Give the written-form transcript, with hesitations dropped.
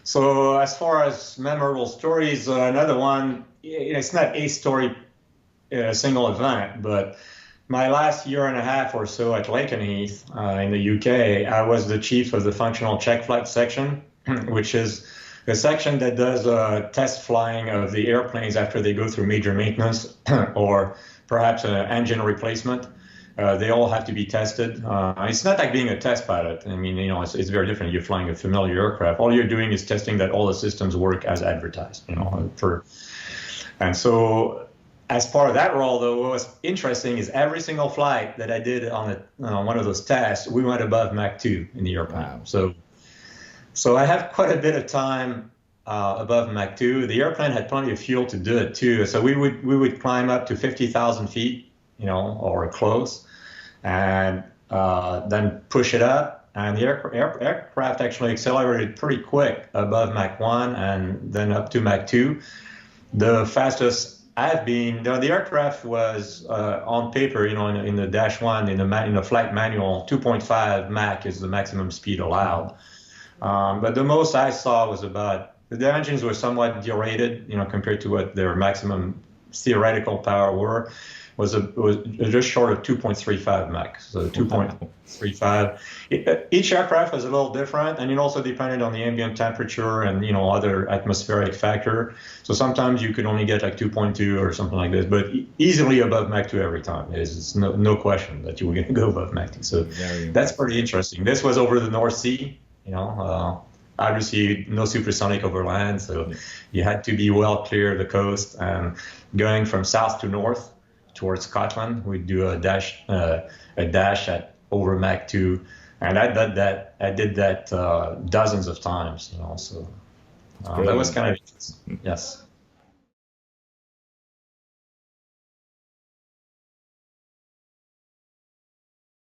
So as far as memorable stories, another one, it's not a story, a single event, but my last year and a half or so at Lakenheath in the UK, I was the chief of the functional check flight section, which is a section that does test flying of the airplanes after they go through major maintenance or perhaps an engine replacement. They all have to be tested. It's not like being a test pilot. I mean, it's very different. You're flying a familiar aircraft. All you're doing is testing that all the systems work as advertised, and so as part of that role, though, what was interesting is every single flight that I did on one of those tests, we went above Mach 2 in the airplane. Wow. So I have quite a bit of time above Mach 2. The airplane had plenty of fuel to do it too. So we would climb up to 50,000 feet, or close, and then push it up. And the aircraft actually accelerated pretty quick above Mach 1 and then up to Mach 2. The fastest I've been, the aircraft was on paper, in the Dash 1, in the flight manual, 2.5 Mach is the maximum speed allowed. But the most I saw was the engines were somewhat derated, compared to what their maximum theoretical power was just short of 2.35 Mach. So 2.35. Each aircraft was a little different, and it also depended on the ambient temperature and other atmospheric factor. So sometimes you could only get like 2.2 or something like this, but easily above Mach 2 every time. It's no question that you were going to go above Mach 2. So that's pretty interesting. This was over the North Sea. Obviously no supersonic over land, so you had to be well clear of the coast. And going from south to north towards Scotland, we'd do a dash at over Mach 2, and I did that dozens of times. So that was kind of interesting. Yes.